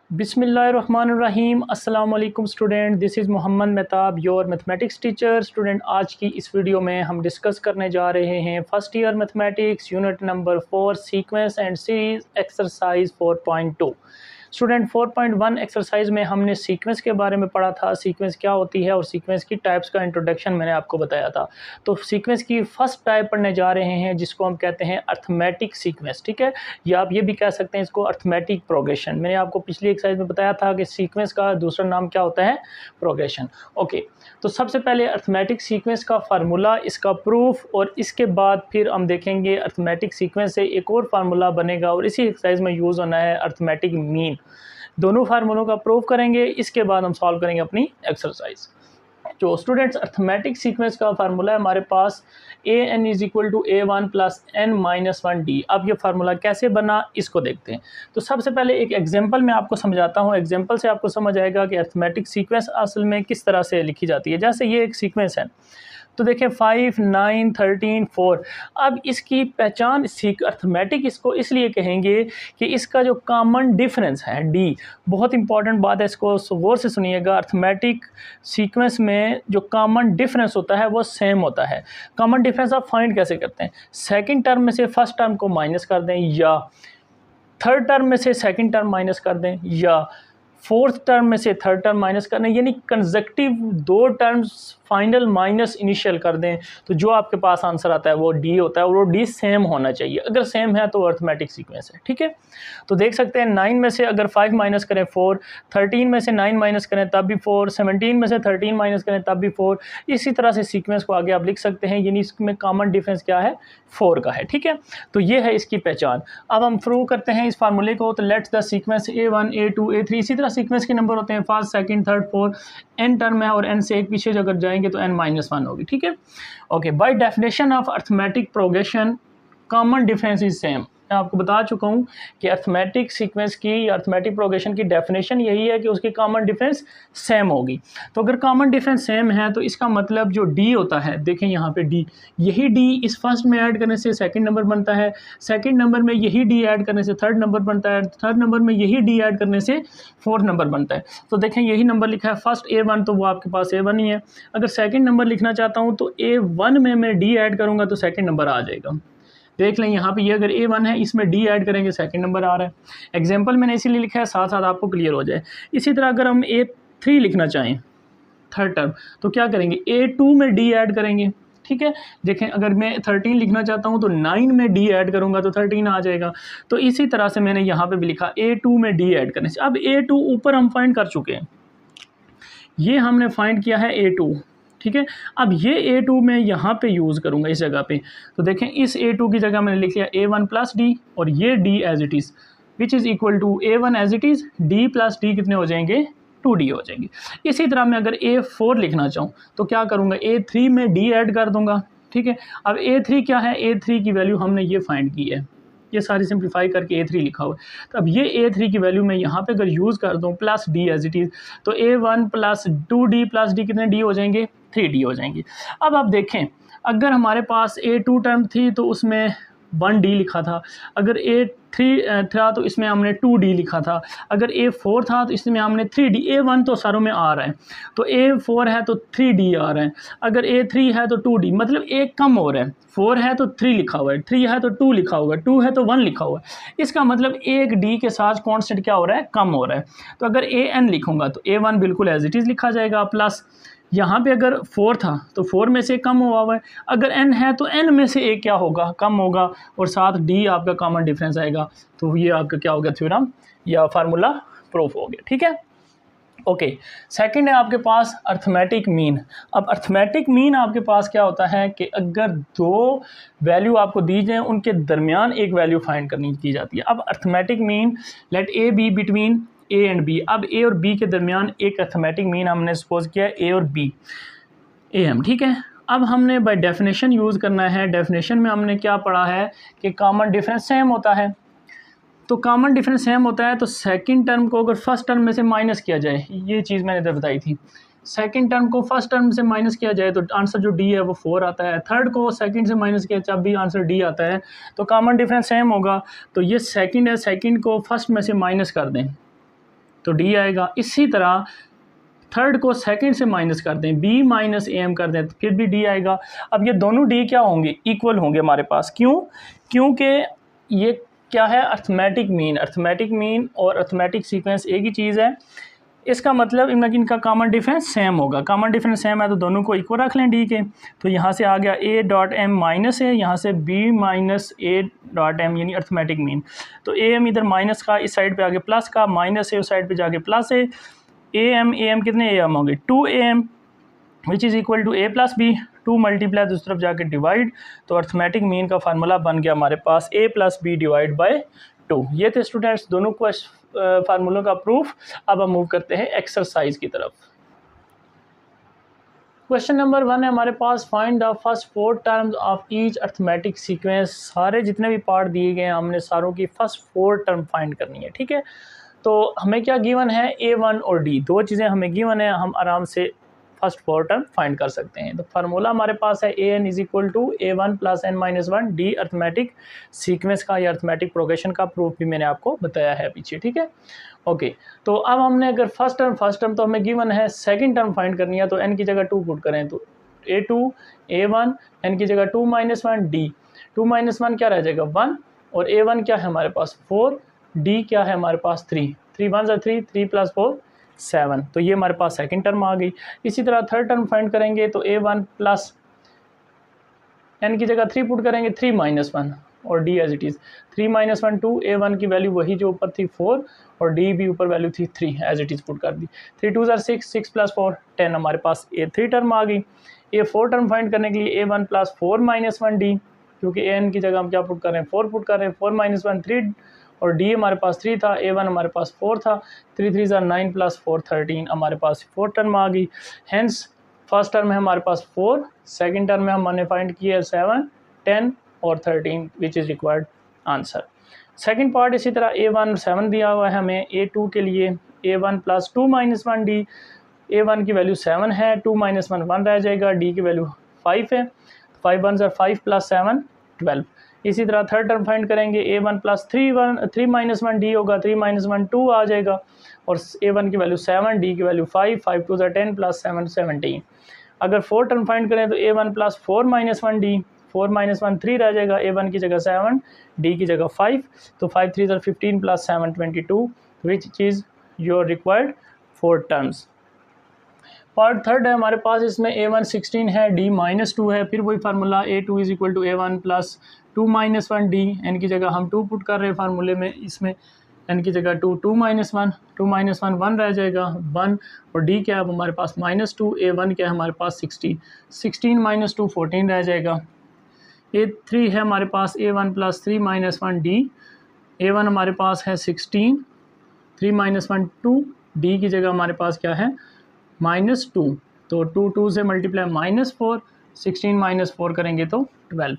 बिस्मिल्लाहिर्रहमानिर्रहीम। अस्सलाम वालेकुम student, this is Mohammad Mehtab, your mathematics teacher. Student, आज की इस वीडियो में हम डिस्कस करने जा रहे हैं first year mathematics unit number 4 sequence and series exercise 4.2। Student, 4.1 exercise में हमने सीक्वेंस के बारे में पढ़ा था, सीक्वेंस क्या होती है और सीक्वेंस की टाइप्स का इंट्रोडक्शन मैंने आपको बताया था। तो सीक्वेंस की फर्स्ट टाइप पढ़ने जा रहे हैं जिसको हम कहते हैं अर्थमेटिक सीक्वेंस। ठीक है, या आप ये भी कह सकते हैं इसको अर्थमेटिक प्रोग्रेशन। मैंने आपको पिछली एक्सरसाइज में बताया था कि सीक्वेंस का दूसरा नाम क्या होता है, प्रोग्रेशन। ओके, तो सबसे पहले अर्थमेटिक सीक्वेंस का फार्मूला, इसका प्रूफ, और इसके बाद फिर हम देखेंगे अर्थमेटिक सीक्वेंस से एक और फार्मूला बनेगा और इसी एक्सरसाइज में यूज़ होना है अर्थमेटिक मीन। दोनों फार्मूलों का प्रूफ करेंगे, इसके बाद हम सॉल्व करेंगे अपनी एक्सरसाइज। जो स्टूडेंट्स अर्थमेटिक सीक्वेंस का फार्मूला है हमारे पास an is equal to a1 plus n-1d। अब ये फार्मूला कैसे बना इसको देखते हैं। तो सबसे पहले एक एग्जांपल मैं आपको समझाता हूँ, एग्जांपल से आपको समझ आएगा कि अर्थमेटिक सीक्वेंस असल में किस तरह से लिखी जाती है। जैसे ये एक सीक्वेंस है, तो देखें 5, 9, 13, 4। अब इसकी पहचान अर्थमेटिक इसको इसलिए कहेंगे कि इसका जो कॉमन डिफरेंस है डी, बहुत इंपॉर्टेंट बात है, इसको गौर से सुनिएगा। अर्थमेटिक सीक्वेंस में जो कॉमन डिफरेंस होता है वो सेम होता है। कॉमन डिफरेंस आप फाइंड कैसे करते हैं? सेकंड टर्म में से फर्स्ट टर्म को माइनस कर दें, या थर्ड टर्म में से सेकंड टर्म माइनस कर दें, या फोर्थ टर्म में से थर्ड टर्म माइनस करना, यानी कंसेक्टिव दो टर्म्स फाइनल माइनस इनिशियल कर दें, तो जो आपके पास आंसर आता है वो डी होता है, और वो डी सेम होना चाहिए। अगर सेम है तो अर्थमेटिक सीक्वेंस है। ठीक है, तो देख सकते हैं 9 में से अगर 5 माइनस करें 4, 13 में से 9 माइनस करें तब भी 4, 17 में से 13 माइनस करें तब भी 4। इसी तरह से सीक्वेंस को आगे आप लिख सकते हैं, यानी इसमें कॉमन डिफरेंस क्या है, 4 का है। ठीक है, तो ये है इसकी पहचान। अब हम प्रूव करते हैं इस फार्मूले को। तो let's the sequence a1, a2, a3, इसी तरह सीक्वेंस के नंबर होते हैं, first, second, third, fourth, n term है और n से एक पीछे अगर जाएंगे तो n-1 होगी। ठीक है, okay. By definition of arithmetic progression common difference is same. मैं आपको बता चुका हूँ कि अर्थमेटिक सीक्वेंस की, अर्थमेटिक प्रोग्रेशन की डेफिनेशन यही है कि उसकी कॉमन डिफरेंस सेम होगी। तो अगर कॉमन डिफरेंस सेम है तो इसका मतलब जो डी होता है, देखें यहाँ पे डी, यही डी इस फर्स्ट में ऐड करने से सेकंड नंबर बनता है, सेकंड नंबर में यही डी ऐड करने से थर्ड नंबर बनता है, थर्ड नंबर में यही डी ऐड करने से फोर्थ नंबर बनता है। तो देखें यही नंबर लिखा है फर्स्ट a1, तो वो आपके पास a1 ही है। अगर सेकंड नंबर लिखना चाहता हूँ तो a1 में मैं डी ऐड करूँगा तो सेकंड नंबर आ जाएगा। देख लें यहाँ पे, ये अगर a1 है, इसमें d ऐड करेंगे, सेकंड नंबर आ रहा है। एग्जांपल मैंने इसीलिए लिखा है, साथ साथ आपको क्लियर हो जाए। इसी तरह अगर हम a3 लिखना चाहें थर्ड टर्म, तो क्या करेंगे, a2 में d ऐड करेंगे। ठीक है, देखें अगर मैं 13 लिखना चाहता हूँ तो 9 में d ऐड करूँगा तो 13 आ जाएगा। तो इसी तरह से मैंने यहाँ पे भी लिखा a2 में d ऐड करने से। अब a2 ऊपर हम फाइंड कर चुके हैं, ये हमने फाइंड किया है a2। ठीक है, अब ये a2 मैं यहाँ पे यूज़ करूँगा इस जगह पे। तो देखें इस a2 की जगह मैंने लिख लिया a1 प्लस डी, और ये d as it is which is equal to a1 as it is, d plus D कितने हो जाएंगे, 2d हो जाएंगे। इसी तरह मैं अगर a4 लिखना चाहूँ तो क्या करूँगा, a3 में d ऐड कर दूँगा। ठीक है, अब a3 क्या है, a3 की वैल्यू हमने ये फाइंड की है, ये सारी सिंप्लीफाई करके a3 लिखा हुआ है। तो अब ये a3 की वैल्यू मैं यहाँ पे अगर यूज़ कर दूँ plus d as it is, तो a1 plus 2d plus d कितने d हो जाएंगे, 3d हो जाएंगे। अब आप देखें, अगर हमारे पास a2 टर्म थी तो उसमें 1d लिखा था, अगर a3 था तो इसमें हमने 2d लिखा था, अगर a4 था तो इसमें हमने 3d, a1 तो सारों में आ रहा है, तो a4 है तो 3d आ रहा है, अगर a3 है तो 2d, मतलब एक कम हो रहा है। 4 है तो 3 लिखा हुआ है, 3 है तो 2 लिखा हुआ है, 2 है तो 1 लिखा हुआ है। इसका मतलब एक d के साथ कॉन्स्टेंट क्या हो रहा है, कम हो रहा है। तो अगर an लिखूंगा तो a1 बिल्कुल एज इट इज़ लिखा जाएगा, प्लस यहाँ पे अगर 4 था तो 4 में से कम हुआ हुआ है, अगर n है तो n में से एक क्या होगा, कम होगा, और साथ d आपका कॉमन डिफरेंस आएगा। तो ये आपका क्या हो गया, थ्योरम या फार्मूला प्रूफ हो गया। ठीक है, ओके। सेकंड है आपके पास अर्थमेटिक मीन। अब अर्थमेटिक मीन आपके पास क्या होता है कि अगर दो वैल्यू आपको दी जाए उनके दरमियान एक वैल्यू फाइंड करनी की जाती है। अब arithmetic mean, let A B between A and B. अब ए और बी के दरमियान एक अर्थमेटिक मीन हमने सपोज किया ए और बी, ए एम। ठीक है, अब हमने बाय डेफिनेशन यूज़ करना है। डेफिनेशन में हमने क्या पढ़ा है कि कॉमन डिफरेंस सेम होता है। तो कॉमन डिफरेंस सेम होता है तो सेकंड टर्म को अगर फर्स्ट टर्म में से माइनस किया जाए, ये चीज़ मैंने इधर बताई थी, सेकंड टर्म को फर्स्ट टर्म से माइनस किया जाए तो आंसर जो डी है वो 4 आता है, थर्ड को सेकंड से माइनस किया जब भी आंसर डी आता है। तो कॉमन डिफरेंस सेम होगा, तो ये सेकंड है, सेकंड को फर्स्ट में से माइनस कर दें, तो डी आएगा। इसी तरह थर्ड को सेकंड से माइनस कर दें, बी माइनस ए एम कर दें, तो फिर भी डी आएगा। अब ये दोनों डी क्या होंगे, इक्वल होंगे हमारे पास। क्यों? क्योंकि ये क्या है, अर्थमेटिक मीन। अर्थमेटिक मीन और अर्थमेटिक सीक्वेंस एक ही चीज़ है। इसका मतलब इनका कॉमन डिफरेंस सेम होगा। कॉमन डिफरेंस सेम है तो दोनों को इक्वल रख लें डी के। तो यहाँ से आ गया ए डॉट एम माइनस है, यहाँ से B minus A dot M, यानी अर्थमेटिक मीन। तो ए एम इधर माइनस का, इस साइड पे आगे प्लस का, माइनस है उस साइड पे जाके प्लस है। ए एम कितने ए एम होंगे, 2 A M which is equal to A plus B, 2 multiply दूसरी तरफ जाके डिवाइड। तो अर्थमेटिक मीन का फार्मूला बन गया हमारे पास ए प्लस बी डिवाइड बाई 2। ये थे स्टूडेंट्स दोनों फार्मूलों का प्रूफ। अब हम मूव करते हैं एक्सरसाइज की तरफ। क्वेश्चन नंबर 1 है हमारे पास, find the first 4 terms of each arithmetic sequence. सारे जितने भी पार्ट दिए गए हैं हमने सारों की फर्स्ट 4 टर्म फाइंड करनी है, ठीक है। तो हमें क्या गिवन है, A1 और D, दो चीज़ें हमें गिवन है, हम आराम से फर्स्ट 4 टर्म फाइंड कर सकते हैं। तो फार्मूला हमारे पास है AN is equal to A1 plus N minus 1 D। Arithmetic sequence का या अर्थमेटिक प्रोग्रेशन का प्रूफ भी मैंने आपको बताया है पीछे, ठीक है। ओके, तो अब हमने अगर फर्स्ट टर्म तो हमें गिवन है, सेकंड टर्म फाइंड करनी है तो n की जगह 2 पुट करें तो A2 A1, n की जगह 2 माइनस 1 D। 2 माइनस 1 क्या रह जाएगा 1, और A1 क्या है हमारे पास 4, D क्या है हमारे पास 3, 3 1 3, 3 प्लस 4 7। तो ये हमारे पास सेकंड टर्म आ गई। इसी तरह थर्ड टर्म फाइंड करेंगे तो A1 प्लस n की जगह 3 पुट करेंगे, 3 माइनस 1 और D as it is, 3 minus 1 2, A1 की वैल्यू वही जो ऊपर थी 4 और D भी ऊपर वैल्यू थी 3 एज इट इज़ पुट कर दी। 3 2 6, 6 प्लस 4 10, हमारे पास A3 टर्म आ गई। A4 टर्म फाइंड करने के लिए A1 प्लस 4 माइनस 1 D, क्योंकि AN की जगह हम क्या पुट कर रहे हैं 4 पुट कर रहे हैं, 4 माइनस 1 3, और D हमारे पास 3 था, A1 हमारे पास 4 था, 3 3 9 प्लस 4 13, हमारे पास 4 टर्म आ गई। हेंस फर्स्ट टर्म है हमारे पास 4, सेकंड टर्म में हमने फाइंड किया 7 10 और 13 which is required answer. Second part इसी तरह A1 7 दिया हुआ है हमें, A2 के लिए A1 plus 2 minus 1 D। A1 की वैल्यू 7 है, 2 माइनस 1 1 रह जाएगा, D की वैल्यू 5 है, 5 1 5 प्लस 7 12। इसी तरह थर्ड टर्म फाइंड करेंगे A1 प्लस 3 माइनस 1 D होगा, 3 माइनस 1 2 आ जाएगा, और A1 की वैल्यू 7, D की वैल्यू 5, 5 2 10 प्लस 7 17। अगर फोर्थ टर्म फाइंड करें तो A1 plus 4 minus 1 D, 4 minus 1 3 रह जाएगा, A1 की जगह 7, D की जगह 5, तो 5 3 15 plus 7 22, which is your required 4 terms. Part third है हमारे पास, इसमें A1 16 है, D माइनस 2 है, फिर वही formula A2 is equal to A1 plus 2 minus 1 D। n की जगह हम 2 पुट कर रहे हैं फार्मूले में, इसमें n की जगह 2, 2 माइनस 1, 2 माइनस 1 1 रह जाएगा 1, और D क्या है हमारे पास माइनस 2, A1 क्या है हमारे पास 16, 16 माइनस 2 14 रह जाएगा। A3 है हमारे पास A1 plus 3 minus 1 D। A1 हमारे पास है 16, 3 माइनस 1 2, D की जगह हमारे पास क्या है माइनस 2, तो 2 2 से मल्टीप्लाई माइनस 4, 16 माइनस 4 करेंगे तो 12।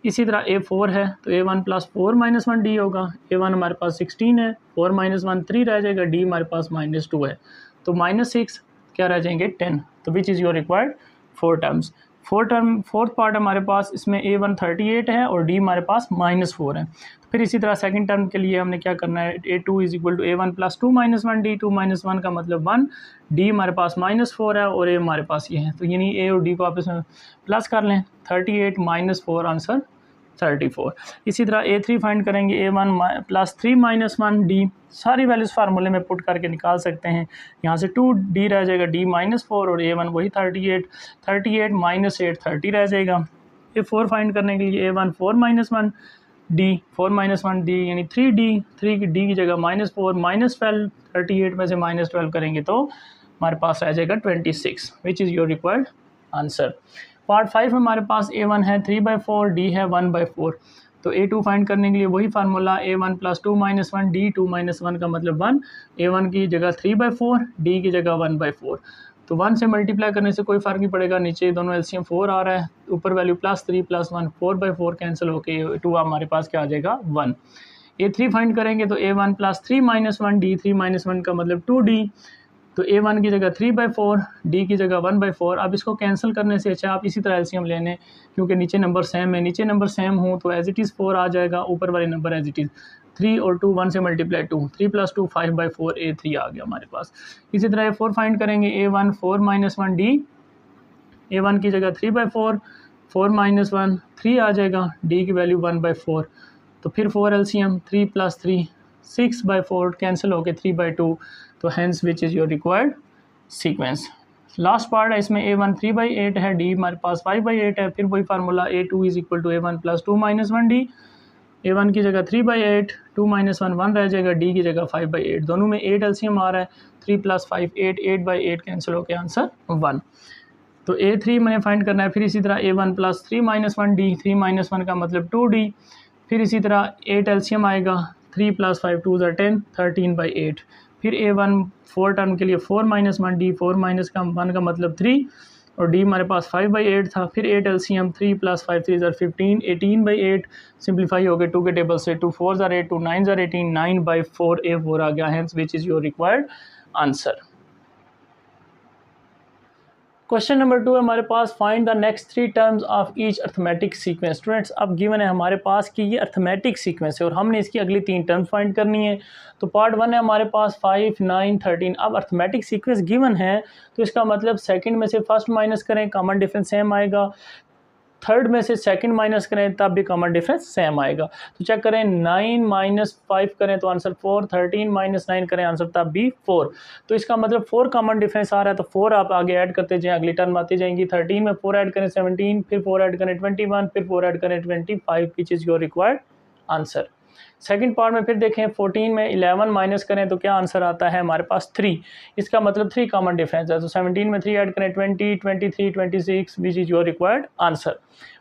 इसी तरह A4 है तो A1 प्लस 4 माइनस 1 D होगा, A1 हमारे पास 16 है, 4 माइनस 1 3 रह जाएगा, D हमारे पास माइनस 2 है, तो माइनस 6 क्या रह जाएंगे 10। तो which is your required 4 terms. Fourth part हमारे पास इसमें A1 38 है और D हमारे पास माइनस 4 है। तो फिर इसी तरह सेकंड टर्म के लिए हमने क्या करना है, A2 is equal to A1 plus 2 minus 1 D, 2 minus 1 का मतलब 1, D हमारे पास माइनस 4 है और A हमारे पास ये है, तो यानी A और D को आपस में प्लस कर लें, 38 माइनस 4 आंसर 34। इसी तरह A3 फाइंड करेंगे, A1 प्लस 3 माइनस 1 D, सारी वैल्यूज़ फार्मूले में पुट करके निकाल सकते हैं। यहाँ से 2D रह जाएगा, D माइनस 4 और A1 वही 38, 38 माइनस 8 30 रह जाएगा। A4 फाइंड करने के लिए A1 4 minus 1 D, 4 minus 1 D यानी 3D, 3 की D की जगह माइनस 4 माइनस 12, 38 में से माइनस 12 करेंगे तो हमारे पास रह जाएगा 26, विच is your required answer. Part 5 में हमारे पास A1 है 3/4, D है 1/4, तो A2 फाइंड करने के लिए वही formula A1 plus 2 minus 1 D, 2 minus 1 का मतलब 1, A1 की जगह 3/4, D की जगह 1/4, तो 1 से मल्टीप्लाई करने से कोई फ़र्क नहीं पड़ेगा, नीचे दोनों एलसीएम 4 आ रहा है, ऊपर वैल्यू प्लस 3 प्लस 1, 4/4 कैंसिल होके 2 हमारे पास क्या आ जाएगा 1। A3 फाइंड करेंगे तो A1 plus 3 minus 1 D, 3 minus 1 का मतलब 2D, तो A1 की जगह 3/4, D की जगह 1/4। अब इसको कैंसिल करने से अच्छा आप इसी तरह एलसीएम ले लें, क्योंकि नीचे नंबर सेम है, नीचे नंबर सेम हो तो एज इट इज़ 4 आ जाएगा, ऊपर वाले नंबर एज इट इज़ 3 और 2 1 से मल्टीप्लाई 2, 3 + 2 5/4 A3 आ गया हमारे पास। इसी तरह A4 फाइंड करेंगे, A1 4 - 1 D, A1 की जगह 3/4, 4 - 1 3 आ जाएगा, D की वैल्यू 1/4। तो फिर 4 LCM, 3 + 3 6/4 कैंसिल हो गए 3/2। तो hence which is your required sequence. Last part है इसमें, A1 3/8 है, D हमारे पास 5/8 है। फिर वही formula, A2 = A1 + 2 - 1 D। A1 की जगह 3/8, 2 - 1 1 रह जाएगा, D की जगह 5/8। दोनों में 8 LCM आ रहा है, 3 + 5 8, 8/8 कैंसिल होकर आंसर 1। तो A3 मैंने फाइंड करना है। फिर इसी तरह A1 + 3 - 1 D, 3 - 1 का मतलब 2D। फिर इसी तरह 8 LCM आएगा, 3 + 5 2 = 10, 13/8। फिर A1 4 टर्म के लिए 4 - 1 D, 4 - 1 का मतलब 3, और D हमारे पास 5/8 था। फिर 8 LCM, 3 + 5 3 = 15, 18/8 सिंप्लीफाई हो गए 2 के टेबल से, 2 4 = 8, 2 9 = 18, 9/4 A4 आ गया है, which is your required answer. Question number 2 है हमारे पास, find the next 3 terms of each arithmetic sequence. Students अब गिवन है हमारे पास कि ये अर्थमेटिक सीक्वेंस है और हमने इसकी अगली 3 टर्म्स फाइंड करनी है। तो पार्ट 1 है हमारे पास 5 9 13। अब अर्थमेटिक सीक्वेंस गिवन है तो इसका मतलब सेकंड में से फर्स्ट माइनस करें, कॉमन डिफरेंस सेम आएगा। थर्ड में से सेकंड माइनस करें तब भी कॉमन डिफरेंस सेम आएगा। तो चेक करें, 9 - 5 करें तो आंसर 4, 13 - 9 करें आंसर तब भी 4। तो इसका मतलब 4 कॉमन डिफरेंस आ रहा है, तो 4 आप आगे ऐड करते जाएं, अगली टर्म आती जाएंगी। 13 में 4 ऐड करें 17, फिर 4 ऐड करें 21, फिर 4 ऐड करें 25, विच is your required answer. Second part में फिर देखें, 14 में 11 माइनस करें तो क्या आंसर आता है हमारे पास 3। इसका मतलब 3 कॉमन डिफरेंस है। तो 17 में 3 ऐड करें 20, 23, 26, विच is your required answer.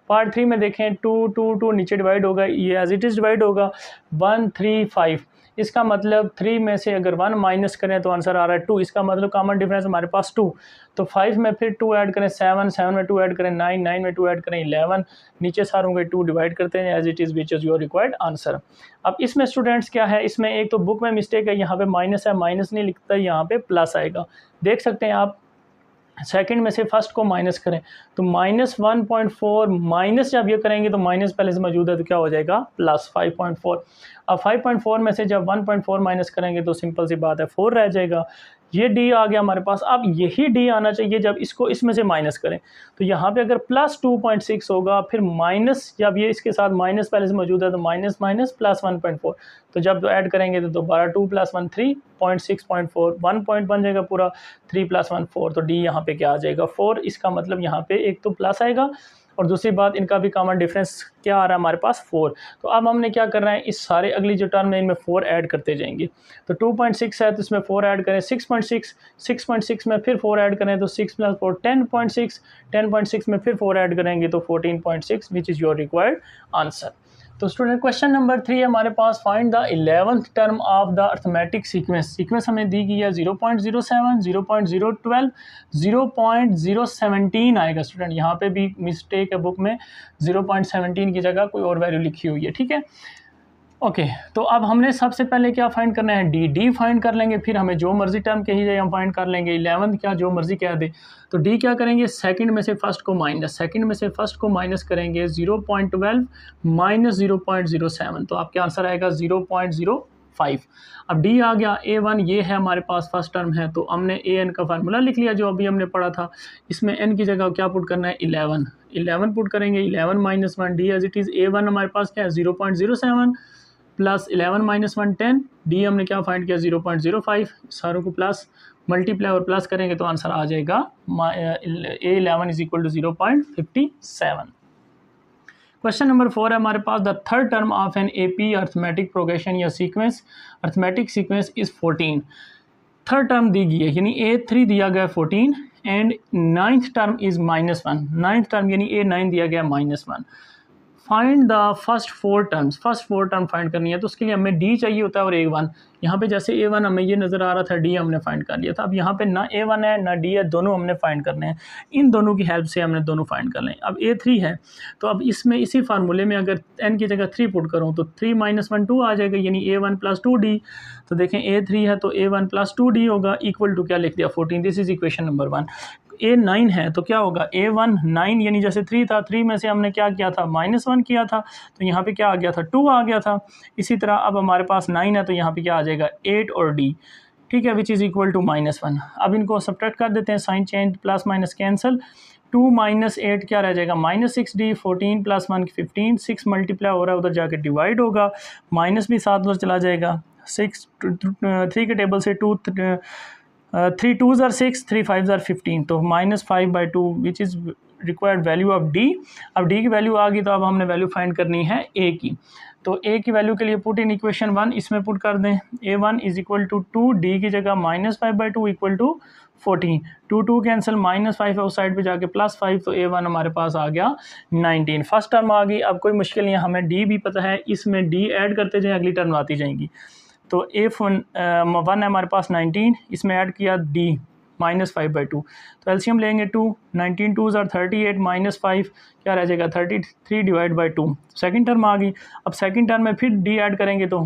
Part 3 में देखें, 2 2 2 नीचे डिवाइड होगा, ये एज इट इज़ डिवाइड होगा, 1 3 5। इसका मतलब 3 में से अगर 1 माइनस करें तो आंसर आ रहा है 2। इसका मतलब कॉमन डिफरेंस हमारे पास 2। तो 5 में फिर 2 ऐड करें 7, 7 में 2 ऐड करें 9, 9 में 2 ऐड करें 11। नीचे सारों के 2 डिवाइड करते हैं as it is, which is your required answer. अब इसमें स्टूडेंट्स क्या है, इसमें एक तो बुक में मिस्टेक है, यहाँ पे माइनस है, माइनस नहीं लिखता, यहाँ पे प्लस आएगा। देख सकते हैं आप, सेकंड में से फर्स्ट को माइनस करें तो -1.4 माइनस जब ये करेंगे तो माइनस पहले से मौजूद है तो क्या हो जाएगा +5.4। अब 5.4 में से जब 1.4 माइनस करेंगे तो सिंपल सी बात है 4 रह जाएगा। ये डी आ गया हमारे पास। अब यही डी आना चाहिए जब इसको इसमें से माइनस करें। तो यहाँ पे अगर +2.6 होगा, फिर माइनस जब ये इसके साथ माइनस पहले से मौजूद है तो माइनस माइनस +1.4। तो जब ऐड करेंगे तो दोबारा 2 + 1 3.6.4, 1 पॉइंट बन जाएगा पूरा, 3 + 1 4। तो डी यहाँ पे क्या आ जाएगा 4। इसका मतलब यहाँ पे एक तो प्लस आएगा और दूसरी बात इनका भी कॉमन डिफरेंस क्या आ रहा है हमारे पास 4। तो अब हमने क्या करना है, इस सारे अगली जो टर्म है इनमें 4 ऐड करते जाएंगे। तो 2.6 है तो इसमें 4 ऐड करें, 6.6, 6.6 में फिर 4 ऐड करें तो 6 + 4 10.6, 10.6 में फिर 4 ऐड करेंगे तो 14.6, which is your required answer. तो स्टूडेंट क्वेश्चन नंबर 3 है हमारे पास, find the 11th term of the arithmetic sequence. Sequence हमें दी गई है 0.07, 0.012, 0.017 आएगा। स्टूडेंट यहाँ पे भी मिस्टेक है, बुक में 0.17 की जगह कोई और वैल्यू लिखी हुई है, ठीक है। ओके तो अब हमने सबसे पहले क्या फाइंड करना है, डी फाइंड कर लेंगे, फिर हमें जो मर्जी टर्म कही जाए हम फाइंड कर लेंगे। 11 क्या जो मर्जी कह दे। तो डी क्या करेंगे, सेकंड में से फर्स्ट को माइनस, सेकंड में से फर्स्ट को माइनस करेंगे, 0.12 माइनस 0.07, तो आपका आंसर आएगा 0.05। अब डी आ गया, A1 ये है हमारे पास फर्स्ट टर्म है, तो हमने AN का फार्मूला लिख लिया जो अभी हमने पढ़ा था। इसमें n की जगह क्या पुट करना है, 11 पुट करेंगे, 11 - 1 D as it is. A1 हमारे पास क्या है 0.07 प्लस 11 - 1 10, डी हमने क्या फाइंड किया 0.05। सारों को प्लस मल्टीप्लाई और प्लस करेंगे तो आंसर आ जाएगा A11 = 0.57। क्वेश्चन नंबर 4 है हमारे पास, the third term of an AP arithmetic progression या sequence, arithmetic sequence is 14। Third term दी गई है यानी A3 दिया गया 14 and 9th term is -1। 9th term यानी A9 दिया गया -1। Find the first 4 terms, first 4 term find करनी है। तो उसके लिए हमें डी चाहिए होता है और A1। यहाँ पे जैसे A1 हमें ये नज़र आ रहा था, डी हमने फाइंड कर लिया था। अब यहाँ पे ना A1 है ना डी है, दोनों हमने फाइंड करने हैं। इन दोनों की हेल्प से हमने दोनों फाइंड कर लें। अब A3 है तो अब इसमें इसी फार्मूले में अगर n की जगह 3 पुट करूँ तो 3 - 1 2 आ जाएगा, यानी A1 + 2D। तो देखें A3 है तो A1 + 2D होगा, इक्वल टू क्या लिख दिया 14। This is equation number 1। ए 9 है तो क्या होगा A1 9, यानी जैसे 3 था, 3 में से हमने क्या किया था -1 किया था, तो यहाँ पे क्या आ गया था 2 आ गया था। इसी तरह अब हमारे पास 9 है तो यहाँ पे क्या आ जाएगा 8 और D, ठीक है, विच इज़ इक्वल टू -1। अब इनको सब्ट्रैक्ट कर देते हैं, sign change, plus minus cancel, 2 - 8 क्या रह जाएगा -6D, 14 + 1 15, 6 मल्टीप्लाई हो रहा है उधर जाके डिवाइड होगा, माइनस भी साथ उधर चला जाएगा, 6 3 के टेबल से 2 3 2s are 6, 3 5s are 15, तो -5/2 which is required value of D। अब D की वैल्यू आ गई तो अब हमने वैल्यू फाइंड करनी है A की। तो A की वैल्यू के लिए पुट इन इक्वेशन 1 इसमें पुट कर दें, A1 = 2, D की जगह -5/2 = 14, 2 कैंसिल, -5 है उस साइड पे जाके +5, तो A1 हमारे पास आ गया 19। फर्स्ट टर्म आ गई। अब कोई मुश्किल नहीं है, हमें D भी पता है, इसमें D ऐड करते जाएँ, अगली टर्म आती जाएंगी। तो A1 है हमारे पास 19, इसमें ऐड किया D -5/2, तो एलसीएम लेंगे 2, 19 2s are 38, -5 क्या रह जाएगा 33/2। सेकंड टर्म आ गई। अब सेकंड टर्म में फिर D ऐड करेंगे तो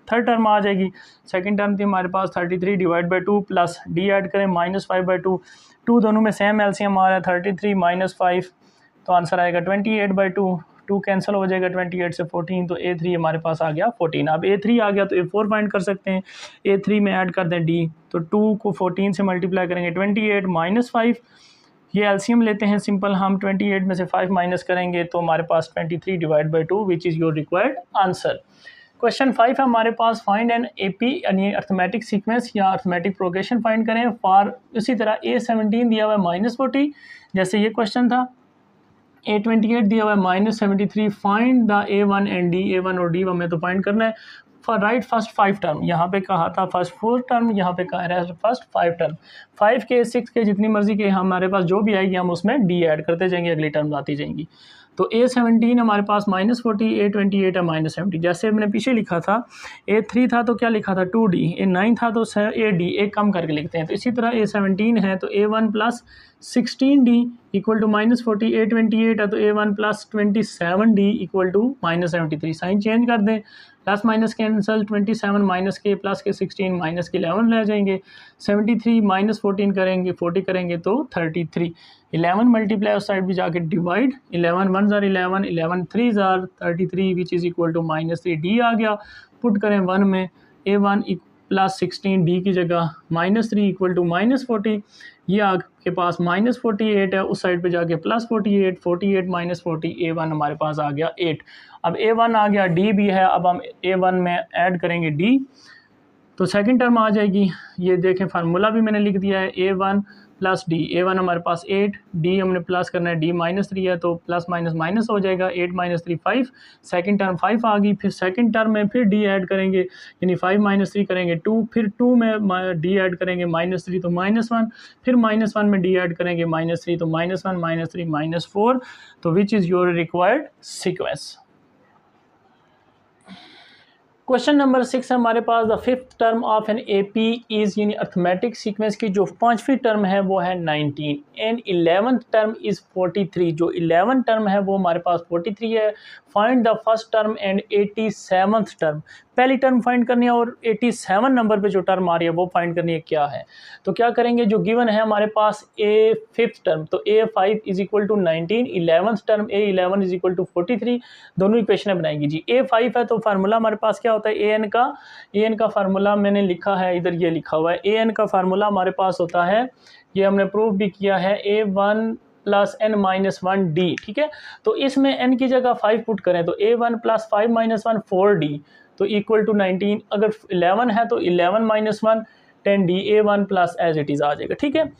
थर्ड टर्म आ जाएगी। सेकंड टर्म थी हमारे पास 33/2 प्लस D ऐड करें -5/2, 2 दोनों में सेम एलसीएम आ रहा है 33 -5, तो आंसर आएगा 28/2, 2 कैंसिल हो जाएगा 28 से 14, तो A3 हमारे पास आ गया 14। अब A3 आ गया तो A4 फाइंड कर सकते हैं। A3 में ऐड कर दें D, तो 2 को 14 से मल्टीप्लाई करेंगे 28 -5, ये एलसीएम लेते हैं सिंपल हम, 28 में से 5 माइनस करेंगे तो हमारे पास 23/2 विच is your required answer. Question 5 है हमारे पास, फाइंड एन AP यानी अर्थमेटिक सीक्वेंस या अर्थमेटिक प्रोग्रेशन फाइंड करें फॉर, इसी तरह A17 दिया हुआ है -40 जैसे ये क्वेश्चन था, A28 दिया हुआ है -73, find the A1 and D, A1 और D हमें तो फाइंड करना है। फॉर राइट फर्स्ट 5 टर्म, यहाँ पे कहा था फर्स्ट 4 टर्म, यहाँ पे कहा रहा है फर्स्ट 5 टर्म, 5 के 6 के जितनी मर्जी के हमारे पास जो भी आएगी हम उसमें D ऐड करते जाएंगे, अगली टर्म आती जाएंगी। तो A17 हमारे पास -40, A28 है -70, जैसे मैंने पीछे लिखा था A3 था तो क्या लिखा था 2D, A9 था तो AD, एक कम करके लिखते हैं। तो इसी तरह A17 है तो A1 + 16D = -40, A28 है तो A1 + 27D = -73, साइन चेंज कर दें, प्लस माइनस कैंसल, 27 माइनस के प्लस के 16 माइनस के 11 रह जाएंगे, 73 -14 करेंगे 40 करेंगे तो 33, 11 मल्टीप्लाई उस साइड भी जाके divide, 11 1s are 11, 11 3s are 33 which is equal to -3D आ गया। पुट करें 1 में, A1 + 16 D की जगह -3 = -40, ये आपके पास -48 है उस साइड पे जाके +48, 48 - 40, A1 हमारे पास आ गया 8। अब A1 आ गया, D भी है, अब हम A1 में ऐड करेंगे D, तो सेकंड टर्म आ जाएगी। ये देखें फार्मूला भी मैंने लिख दिया है, A1 + D, A1 हमारे पास 8, D हमने प्लस करना है, D -3 है तो प्लस माइनस माइनस हो जाएगा, 8 - 3 5, सेकंड टर्म 5 आ गई। फिर सेकंड टर्म में फिर D ऐड करेंगे, यानी 5 - 3 करेंगे 2, फिर 2 में D ऐड करेंगे -3 तो -1, फिर -1 में D ऐड करेंगे -3 तो -1 - 3 -4, तो which is your required sequence. Question number 6 है हमारे पास, the fifth term of an AP is, यानी अर्थमेटिक सीक्वेंस की जो 5वीं टर्म है वो है 19 एंड 11th टर्म इज़ 43, जो 11th टर्म है वो हमारे पास 43 है। Find the first term and 87th term, पहली टर्म फाइंड करनी है और 87 नंबर पे जो टर्म आ रही है वो फाइंड करनी है क्या है। तो क्या करेंगे, जो गिवन है हमारे पास A फिफ्थ टर्म, तो A5 = 19, 11th टर्म A11 = 43, दोनों इक्वेशन बनाएंगी जी। A5 है तो फार्मूला हमारे पास क्या होता है, AN का फार्मूला मैंने लिखा है इधर, ये लिखा हुआ है, AN का फार्मूला हमारे पास होता है, ये हमने प्रूव भी किया है, A1 + n - 1D, ठीक है। तो इसमें n की जगह 5 पुट करें तो A1 + 5 - 1 4D, तो इक्वल टू 19, अगर 11 है तो 11 - 1 10D, A1 plus as it is आ जाएगा, ठीक है।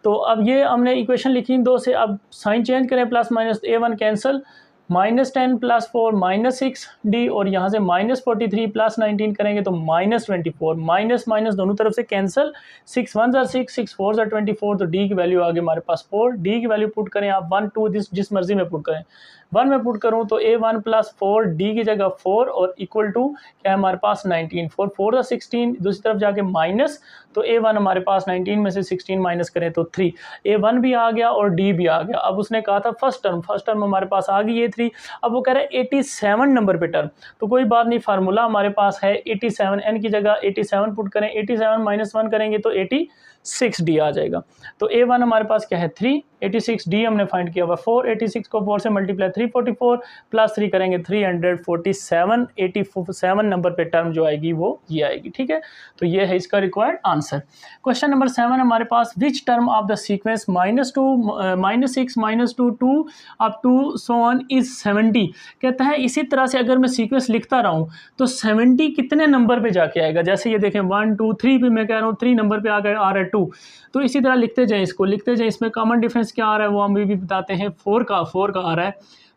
तो अब ये हमने इक्वेशन लिखी इन दो से, अब साइन चेंज करें, plus minus, A1 cancel, -10 + 4 -6D, और यहाँ से -43 + 19 करेंगे तो -24, माइनस माइनस दोनों तरफ से cancel, 6 1s are 6, 6 4s are 24, तो D की वैल्यू आ गई हमारे पास 4। D की वैल्यू पुट करें आप 1 2 जिस मर्जी में पुट करें, 1 में पुट करूँ तो A1 प्लस 4 D की जगह 4 और इक्वल टू क्या है हमारे पास 19, 4 4 का 16, दूसरी तरफ जाके माइनस, तो A1 हमारे पास 19 में से 16 माइनस करें तो 3, A1 भी आ गया और D भी आ गया। अब उसने कहा था फर्स्ट टर्म हमारे पास आ गई A3, अब वो कह रहा है 87 नंबर पे टर्म, तो कोई बात नहीं, फार्मूला हमारे पास है 87, n की जगह 87 पुट करें, 87 माइनस 1 करेंगे तो 86D आ जाएगा। तो A1 हमारे पास क्या है 3, 86D हमने फाइंड किया हुआ 4, 86 को 4 से मल्टीप्लाई 344 प्लस 3 करेंगे 347, 87 नंबर पे टर्म जो आएगी वो ये आएगी। ठीक है, तो ये है इसका रिक्वायर्ड आंसर। क्वेश्चन नंबर 7 हमारे पास, which term of the sequence -2 -6 -2 2 up to so on is 70। कहता है इसी तरह से अगर मैं सीक्वेंस लिखता रहूं तो 70 कितने नंबर पे जाके आएगा। जैसे ये देखें 1 2 3 पे मैं कह रहा हूँ 3 नंबर पे आ रहा है 2, तो इसी तरह लिखते जाएं, इसको लिखते जाएं। इसमें कॉमन डिफरेंस क्या आ रहा है वो हम भी बताते हैं, 4 का आ रहा है,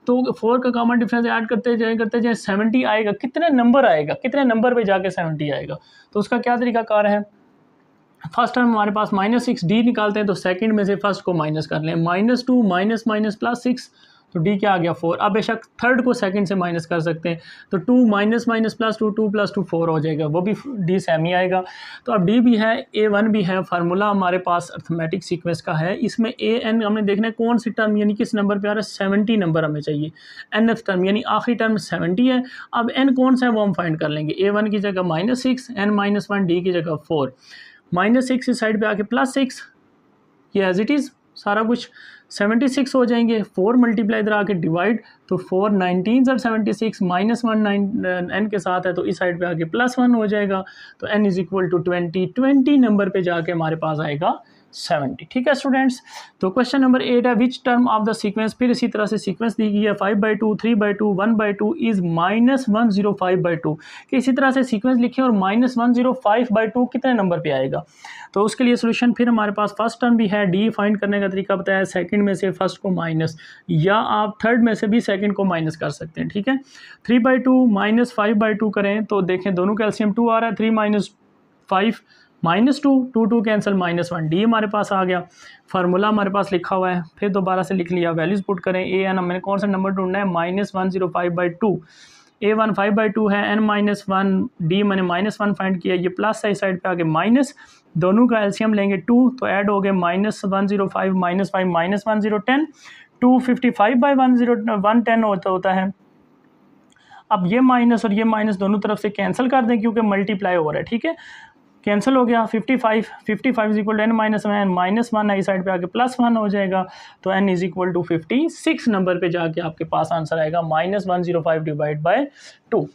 तो 4 का कॉमन डिफरेंस ऐड करते जाए 70 आएगा, कितने नंबर आएगा, कितने नंबर पे जाके 70 आएगा। तो उसका क्या तरीका कार है, फर्स्ट टर्म हमारे पास -6D निकालते हैं, तो सेकंड में से फर्स्ट को माइनस कर लें, -2 माइनस माइनस प्लस 6, तो D क्या आ गया 4। अब बेशक थर्ड को सेकंड से माइनस कर सकते हैं, तो 2 माइनस माइनस प्लस 2 2 प्लस 2 4 हो जाएगा, वो भी D सेम ही आएगा। तो अब D भी है, A1 भी है, फार्मूला हमारे पास अर्थमेटिक सीक्वेंस का है। इसमें AN हमने देखना है कौन सी टर्म यानी किस नंबर पे आ रहा है, 70 नंबर हमें चाहिए, nth टर्म यानी आखिरी टर्म 70 है। अब N कौन सा है वो हम फाइंड कर लेंगे, A1 की जगह -6, N -1, D की जगह 4, -6 इस साइड पे आके +6, ये एज इट इज़ सारा कुछ 76 हो जाएंगे, 4 मल्टीप्लाई इधर आके डिवाइड, तो 4 19 और 76 -1 n के साथ है, तो इस साइड पे आके +1 हो जाएगा, तो n is equal to 20 number पे जाके हमारे पास आएगा 70। ठीक है स्टूडेंट्स, तो क्वेश्चन नंबर 8 है, विच टर्म ऑफ द सीक्वेंस, फिर इसी तरह से सीक्वेंस दी गई है 5/2 3/2 1/2 इज -105/2, कि इसी तरह से सीक्वेंस लिखे और -105/2 कितने नंबर पे आएगा। तो उसके लिए सोल्यूशन फिर हमारे पास फर्स्ट टर्म भी है, D फाइंड करने का तरीका बताया, सेकंड में से फर्स्ट को माइनस, या आप थर्ड में से भी सेकंड को माइनस कर सकते हैं। ठीक है, 3/2 -5/2 करें तो देखें दोनों का एलसीएम 2 आ रहा है, 3 - 5 -2 2 2 कैंसिल -1, D हमारे पास आ गया, फार्मूला हमारे पास लिखा हुआ है, फिर दोबारा से लिख लिया, वैल्यूज पुट करें, AN मैंने कौन सा नंबर ढूंढना है, -105/2, A1 5/2 है, N -1, D मैंने -1 फाइंड किया, ये प्लस है, इस साइड पे आगे माइनस, दोनों का एलसीएम लेंगे 2, तो ऐड हो गए -105 -5 -10, 255/110 होता है। अब ये माइनस और ये माइनस दोनों तरफ से कैंसिल कर दें क्योंकि मल्टीप्लाई हो रहा है। ठीक है, कैंसिल हो गया, 55 इज इक्वल टू n -1 है, इस साइड पे आके +1 हो जाएगा, तो n is equal to 56 number पे जाके आपके पास आंसर आएगा -105 divide by 2।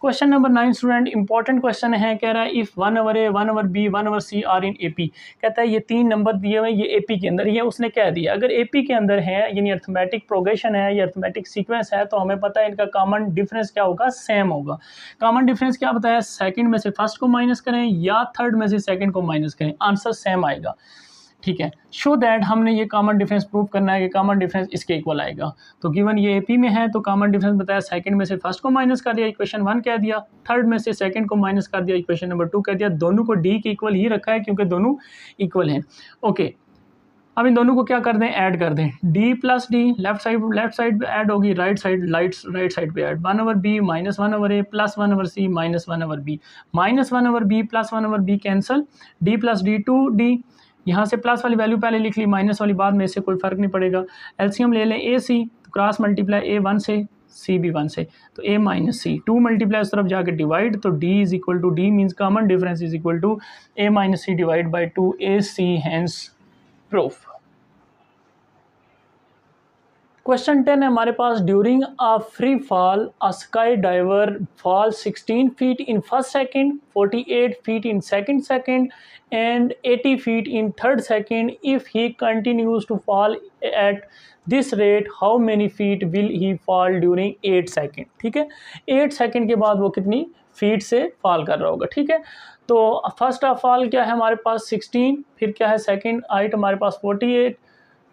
Question number 9 student, important question है, कह रहा है if 1 over A 1 over B 1 over C are in AP, कहता है ये 3 नंबर दिए हुए ये AP के अंदर, ये उसने कह दिया अगर AP के अंदर है यानी अर्थमेटिक प्रोग्रेशन है या अर्थमेटिक सीक्वेंस है, तो हमें पता है इनका कॉमन डिफरेंस क्या होगा, सेम होगा। कॉमन डिफरेंस क्या बताया, सेकंड में से फर्स्ट को माइनस करें या थर्ड में से सेकंड को माइनस करें, आंसर सेम आएगा। ठीक है, शो दैट हमने ये कॉमन डिफरेंस प्रूव करना है कि कॉमन डिफरेंस इसके इक्वल आएगा। तो गिवन ये AP में है तो कॉमन डिफरेंस बताया, सेकंड में से फर्स्ट को माइनस कर दिया, इक्वेशन 1 कह दिया, थर्ड में से सेकंड को माइनस कर दिया, इक्वेशन नंबर 2 कह दिया, दोनों को D के इक्वल ही रखा है क्योंकि दोनों इक्वल हैं। ओके, अब इन दोनों को क्या कर दें, ऐड कर दें, D plus D left side पे ऐड होगी, राइट साइड पे add, 1 over B -1 over A plus 1 over C -1 over B, -1 over B plus 1 over B cancel, D plus D 2D, यहाँ से प्लस वाली वैल्यू पहले लिख ली, माइनस वाली बाद में, इससे कोई फर्क नहीं पड़ेगा। एलसीएम ले लें AC, तो क्रॉस मल्टीप्लाई A 1 से C भी 1 से, तो A माइनस C, 2 मल्टीप्लाई उस तरफ जाके डिवाइड, तो D is equal to D means common difference is equal to A minus C divide by 2 AC, hence proof. Question 10 है हमारे पास, during a free fall a sky diver fall 16 feet in first second, 48 feet in second and 80 feet in third second. If he continues to fall at this rate, how many feet will he fall during 8 second? ठीक है, 8 second के बाद वो कितनी feet से fall कर रहा होगा। ठीक है, तो फर्स्ट ऑफ ऑल क्या है हमारे पास 16, फिर क्या है सेकंड हाइट हमारे पास 48,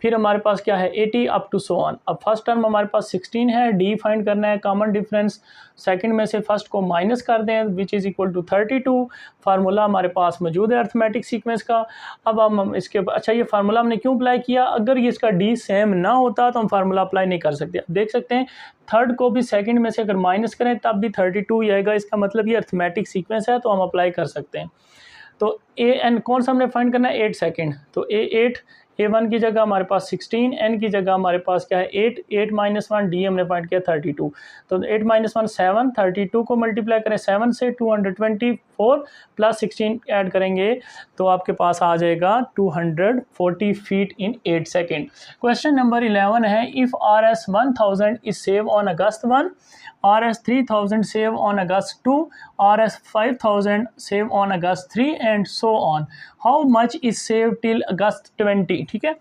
फिर हमारे पास क्या है 80 अप टू सो ऑन। अब फर्स्ट टर्म हमारे पास 16 है, डी फाइंड करना है, कॉमन डिफरेंस सेकंड में से फर्स्ट को माइनस कर दें which is equal to 32। Formula हमारे पास मौजूद है अर्थमेटिक सीक्वेंस का। अब हम इसके अच्छा ये फार्मूला हमने क्यों अप्लाई किया, अगर ये इसका डी सेम ना होता तो हम फार्मूला अप्लाई नहीं कर सकते। देख सकते हैं थर्ड को भी सेकंड में से अगर माइनस करें तब भी 32 ही आएगा, इसका मतलब ये अर्थमेटिक सीक्वेंस है तो हम अप्लाई कर सकते हैं। तो ए एन कौन सा हमने फाइंड करना है 8 सेकंड, तो ए8 A1 की जगह हमारे पास 16, N की जगह हमारे पास क्या है 8, 8 माइनस 1, D हमने फाइंड किया 32। तो 8 माइनस 1 7, 32 को मल्टीप्लाई करें 7 से 224 प्लस 16 ऐड करेंगे तो आपके पास आ जाएगा 240 feet in 8 second. Question number 11 है if RS 1000 is save on August 1, RS 3000 save on August 2, RS 5000 save on August 3 and so on. How much is saved till August 20? ठीक है,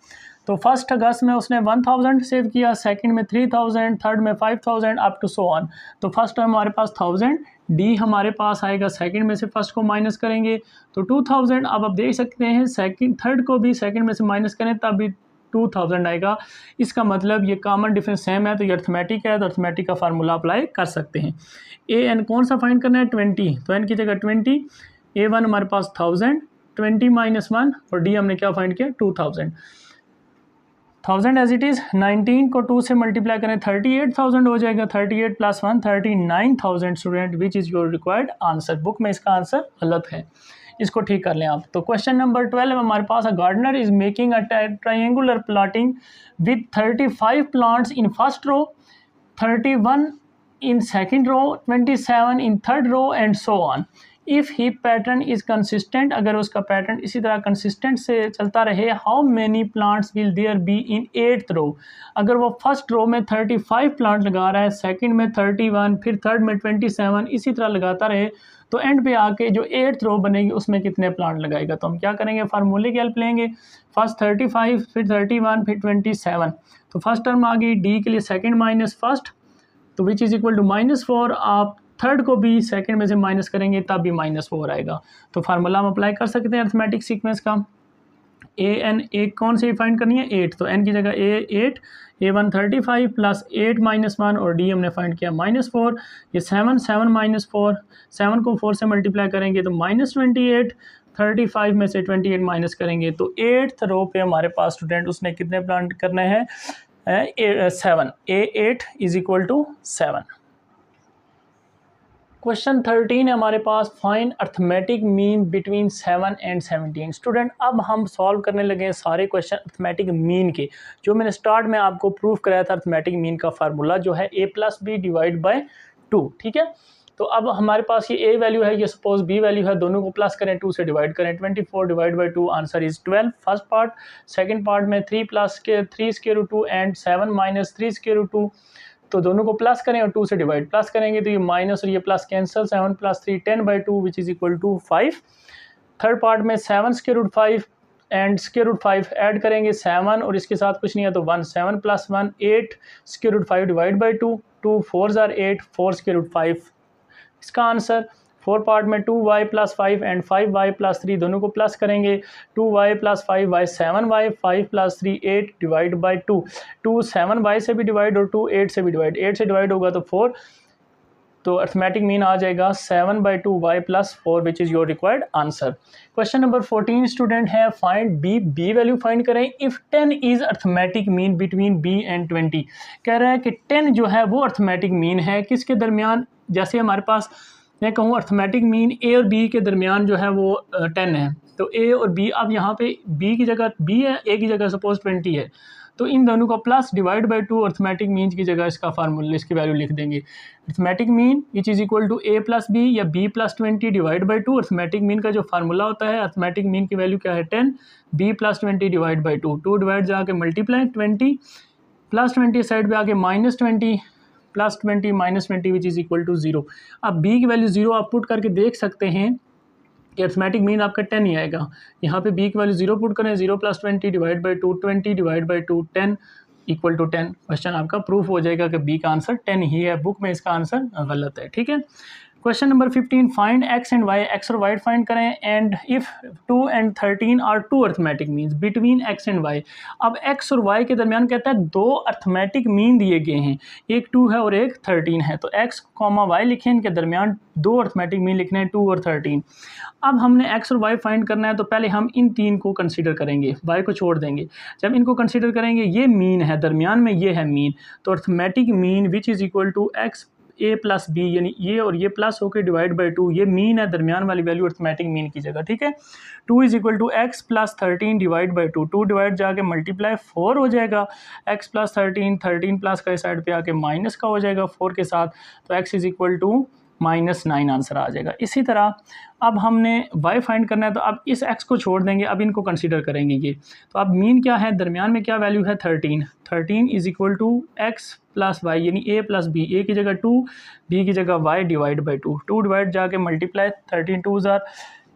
तो फर्स्ट अगस्त में उसने 1000 सेव किया, सेकंड में 3000, third में 5000 up to so on. तो first term हमारे पास 1000, डी हमारे पास आएगा सेकंड में से फर्स्ट को माइनस करेंगे तो 2000। अब आप देख सकते हैं सेकंड थर्ड को भी सेकंड में से माइनस करें तब भी 2000 आएगा। इसका मतलब ये कॉमन डिफरेंस सेम है तो ये अर्थमेटिक है, तो अर्थमेटिक का फार्मूला अप्लाई कर सकते हैं। ए एन कौन सा फाइंड करना है 20, तो एन की जगह 20, A1 हमारे पास 1000, 20 माइनस 1 और डी हमने क्या फाइंड किया 2000। 1000 एज इट इज़, 19 को 2 से मल्टीप्लाई करें 38,000 हो जाएगा, 38 plus 1 39,000 student which is your required answer. Book में इसका आंसर गलत है, इसको ठीक कर लें आप। तो क्वेश्चन नंबर 12 हमारे पास, a gardener is making a triangular plotting with 35 plants in first row, 31 in second row, 27 in third row and so on. If he pattern is consistent, अगर उसका पैटर्न इसी तरह कंसिस्टेंट से चलता रहे, how many plants will there be in 8th row. अगर वो first row में 35 प्लांट लगा रहा है, सेकंड में 31, फिर थर्ड में 27, इसी तरह लगाता रहे तो एंड पे आके जो 8th रो बनेगी उसमें कितने प्लांट लगाएगा। तो हम क्या करेंगे, फार्मूले की हेल्प लेंगे। फर्स्ट 35, फिर 31, फिर 27। तो फर्स्ट टर्म आ गई डी के लिए सेकंड माइनस फर्स्ट, तो विच इज़ इक्वल टू -4। आप थर्ड को भी सेकंड में से माइनस करेंगे तब भी -4 आएगा। तो फार्मूला हम अप्लाई कर सकते हैं अर्थमेटिक सीक्वेंस का। ए एन एक कौन सी फाइंड करनी है 8, तो एन की जगह A8, A1 35 प्लस 8 माइनस 1 और डी हमने फाइंड किया -4। ये 7, 7 माइनस 4, 7 को 4 से मल्टीप्लाई करेंगे तो -28, 35 में से 28 माइनस करेंगे तो 8th रो पे हमारे पास स्टूडेंट उसने कितने प्लांट करने हैं 7। A8 is equal to 7। Question 13 है हमारे पास, find arithmetic mean between 7 and 17। Student अब हम सॉल्व करने लगे हैं सारे क्वेश्चन अर्थमेटिक मीन के, जो मैंने स्टार्ट में आपको प्रूफ कराया था। अर्थमेटिक मीन का फार्मूला जो है a + b डिवाइड बाय 2, ठीक है। तो अब हमारे पास ये a वैल्यू है, ये सपोज b वैल्यू है, दोनों को प्लस करें 2 से डिवाइड करें, 24 divide by 2 answer is 12 first part. Second part में 3 प्लस के 3 square root 2 and 7 minus 3 square root 2, तो दोनों को प्लस करें और 2 से डिवाइड प्लस करेंगे तो ये माइनस और ये plus cancel, 7 plus 3 10 by 2 which is equal to 5। Third part में 7 square root 5 and square root 5 add करेंगे 7 और इसके साथ कुछ नहीं है तो 1, 7 plus 1 8 square root 5 divide by 2, 2 4 are 8, 4 square root 5 इसका आंसर। 4 पार्ट में 2y plus 5 and 5y plus 3 दोनों को प्लस करेंगे, 2y plus 5y 7y, 5 plus 3 8 divide by 2, 2 7y से भी डिवाइड और 2 8 से भी डिवाइड, 8 से डिवाइड होगा तो 4, तो अर्थमेटिक मीन आ जाएगा 7/2y plus 4 which is your required answer. Question number 14 student है, फाइंड b वैल्यू फाइंड करें if 10 is arithmetic mean between b and 20। कह रहा है कि 10 जो है वो अर्थमेटिक मीन है किसके दरमियान, जैसे हमारे पास मैं कहूँ अर्थमेटिक मीन a और b के दरमियान जो है वो 10 है, तो a और b, अब यहाँ पे b की जगह b है, a की जगह सपोज 20 है, तो इन दोनों को plus divide by 2 arithmetic mean की जगह इसका फार्मूला इसकी वैल्यू लिख देंगे। Arithmetic mean which is equal to a plus b या b plus 20 divide by 2। Arithmetic mean का जो फार्मूला होता है, अर्थमेटिक मीन की वैल्यू क्या है 10, b plus 20 divide by 2, 2 divide जाके मल्टीप्लाई 20 प्लस 20 साइड पे आके -20 plus 20 minus 20 which is equal to 0। अब b की वैल्यू 0 आप पुट करके देख सकते हैं कि अर्थमेटिक मीन आपका 10 ही आएगा। यहाँ पे b की वैल्यू 0 पुट करें, 0 plus 20 divide by 2, 20 divide by 2 10 equal to 10। Question आपका प्रूफ हो जाएगा कि b का आंसर 10 ही है। बुक में इसका आंसर गलत है, ठीक है। Question number 15, find x and y, x और वाई फाइंड करें and if 2 and 13 are two arithmetic means between x and y. अब एक्स और वाई के दरमियान कहता है दो अर्थमेटिक मीन दिए गए हैं, एक 2 है और एक 13 है, तो एक्स कॉमा वाई लिखें, इनके दरमियान दो अर्थमेटिक मीन लिखने हैं 2 और 13। अब हमने एक्स और वाई फाइंड करना है तो पहले हम इन तीन को कंसीडर करेंगे, वाई को छोड़ देंगे। जब इनको कंसीडर करेंगे ये मीन है, दरमियान में ये है मीन, तो arithmetic mean which is equal to x a plus b, यानी ये और ये प्लस होकर डिवाइड बाई 2, ये मीन है, दरमियान वाली वैल्यू अर्थमेटिक मीन की जगह, ठीक है। 2 is equal to x plus 13 divide by 2, 2 divide जाके मल्टीप्लाई 4 हो जाएगा, एक्स प्लस 13, 13 प्लस का इस साइड पे आके माइनस का हो जाएगा 4 के साथ, तो X is equal to -9 answer आ जाएगा। इसी तरह अब हमने y फाइंड करना है, तो अब इस x को छोड़ देंगे, अब इनको कंसीडर करेंगे ये, तो अब मीन क्या है, दरमियान में क्या वैल्यू है 13, 13 is equal to x plus y, यानी a प्लस बी, a की जगह 2, b की जगह y डिवाइड बाई 2, 2 डिवाइड जाके मल्टीप्लाई 13 2 जार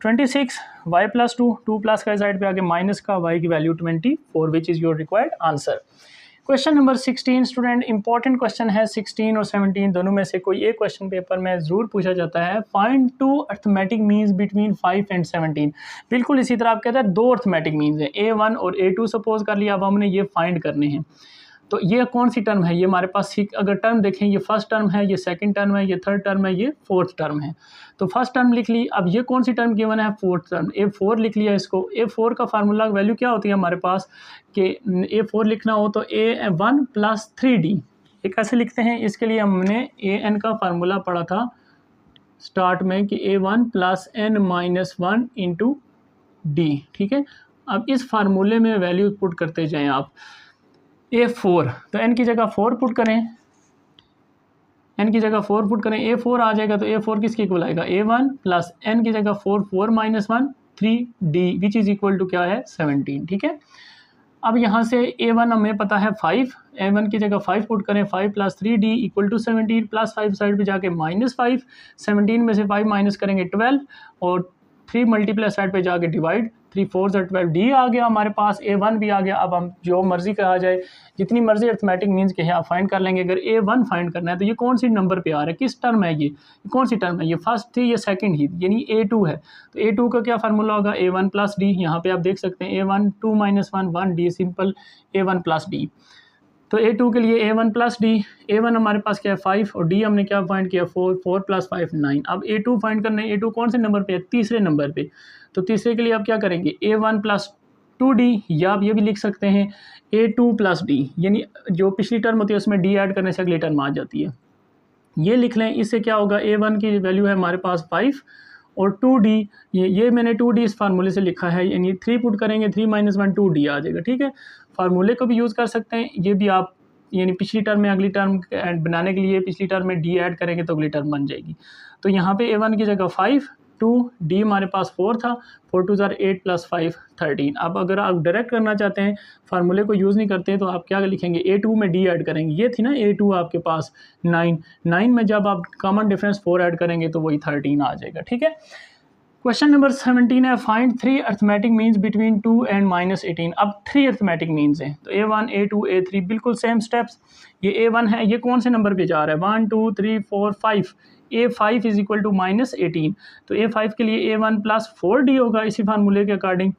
26, y प्लस 2, 2 प्लस का साइड पे आके माइनस का, y की value 24 which is your required answer. Question number 16 student, important question है, 16 और 17 दोनों में से कोई एक क्वेश्चन पेपर में ज़रूर पूछा जाता है। Find two arithmetic means between 5 and 17। बिल्कुल इसी तरह आप कहते हैं दो अर्थमेटिक मीन्स हैं, A1 और A2 सपोज कर लिया, अब हमने ये फाइंड करने हैं। तो ये कौन सी टर्म है, ये हमारे पास अगर टर्म देखें, ये फर्स्ट टर्म है, ये सेकंड टर्म है, ये थर्ड टर्म है, ये फोर्थ टर्म है। तो फर्स्ट टर्म लिख ली, अब ये कौन सी टर्म गिवन है, फोर्थ टर्म, A4 लिख लिया इसको। A4 का फार्मूला वैल्यू क्या होती है हमारे पास कि A4 लिखना हो तो A1 प्लस 3D, ये कैसे लिखते हैं, इसके लिए हमने AN का फार्मूला पढ़ा था स्टार्ट में कि A1 plus N minus 1 into D, ठीक है। अब इस फार्मूले में वैल्यू पुट करते जाएँ आप, A4, तो n की जगह 4 पुट करें, n की जगह 4 पुट करें, A4 आ जाएगा, तो A4 किसके इक्वल आएगा, A1 प्लस n की जगह 4, 4 minus 1 3D which is equal to क्या है 17, ठीक है। अब यहाँ से A1 हमें पता है 5, A1 की जगह 5 पुट करें, 5 plus 3D equal to 17, plus 5 side पे जाके -5, 17 में से 5 माइनस करेंगे 12 और 3 मल्टीप्लाई साइड पे जाके डिवाइड, 3 4 12, D आ गया हमारे पास, A1 भी आ गया। अब हम जो मर्जी कहा जाए, जितनी मर्जी अर्थमेटिक मीन्स के हैं आप फाइंड कर लेंगे। अगर A1 फाइंड करना है तो ये कौन सी नंबर पे आ रहा है, किस टर्म है, ये कौन सी टर्म है, ये फर्स्ट थी, ये सेकंड ही, यानी A2 है, तो A2 का क्या फार्मूला होगा, A1 प्लस D, यहाँ पे आप देख सकते हैं A1 2 minus 1 1 D, simple A1 plus D। तो A2 के लिए A1 प्लस D, A1 हमारे पास क्या है 5 और D हमने क्या फाइंड किया 4, 4 प्लस 5 9। अब A2 फाइंड करना है, A2 कौन से नंबर पे है, तीसरे नंबर पे, तो तीसरे के लिए आप क्या करेंगे A1 प्लस 2D, या आप ये भी लिख सकते हैं A2 प्लस D, यानी जो पिछली टर्म होती है उसमें D ऐड करने से अगली टर्म आ जाती है, ये लिख लें। इससे क्या होगा, A1 की वैल्यू है हमारे पास 5 और 2D, ये मैंने 2D इस फार्मूले से लिखा है, यानी 3 पुट करेंगे, 3 माइनस 1 2D आ जाएगा, ठीक है। फार्मूले को भी यूज़ कर सकते हैं, ये भी आप यानी पिछली टर्म में अगली टर्म बनाने के लिए पिछली टर्म में D ऐड करेंगे तो अगली टर्म बन जाएगी। तो यहाँ पे A1 की जगह 5, 2D हमारे पास 4 था, 4 2 जार 8 प्लस 5 13। अब अगर आप डायरेक्ट करना चाहते हैं, फार्मूले को यूज़ नहीं करते, तो आप क्या लिखेंगे, A2 में D ऐड करेंगे, ये थी ना A2 आपके पास 9 में जब आप कॉमन डिफरेंस 4 ऐड करेंगे तो वही 13 आ जाएगा, ठीक है। क्वेश्चन नंबर 17 है, find 3 arithmetic means between 2 and -18। अब 3 अर्थमेटिक मीन्स हैं, तो A1 A2 A3 बिल्कुल सेम स्टेप्स। ये A1 है, ये कौन से नंबर पे जा रहा है, 1 2 3 4 5, A5 इज इक्वल टू -18, तो A5 के लिए A1 प्लस 4D होगा इसी फार्मूले के according,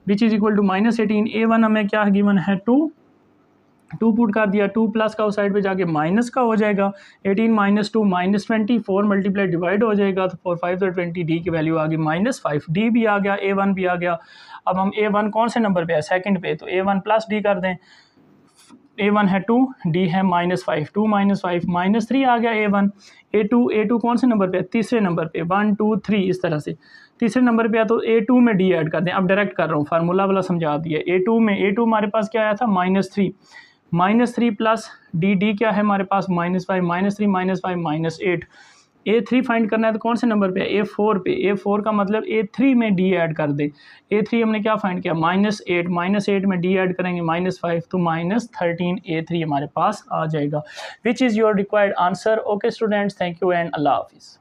which is equal to -18। A1 हमें क्या गिवन है 2 पुट कर दिया, 2 प्लस का उस साइड पे जाके माइनस का हो जाएगा, 18 माइनस 2 -20, 4 मल्टीप्लाई डिवाइड हो जाएगा, तो 4 5 तो 20, D की वैल्यू आ गई -5, D भी आ गया, A1 भी आ गया। अब हम A1 कौन से नंबर पे है, सेकंड पे, तो A1 प्लस D कर दें, A1 है 2, D है -5, 2 माइनस 5 -3 आ गया A1। A2 कौन से नंबर पे है, तीसरे नंबर पे, 1 2 3 इस तरह से तीसरे नंबर पे है, तो A2 में D ऐड कर दें। अब डायरेक्ट कर रहा हूँ, फार्मूला वाला समझा दिया। A2 हमारे पास क्या आया था -3 प्लस D क्या है हमारे पास -5, -3 -5 -8। A3 फाइंड करना है तो कौन से नंबर पे है, A4 पे, A4 का मतलब A3 में D ऐड कर दे। A3 हमने क्या फाइंड किया, -8 में D ऐड करेंगे -5, तो -13 A3 हमारे पास आ जाएगा, which is your required answer. Okay students, thank you and अल्लाह हाफिज़।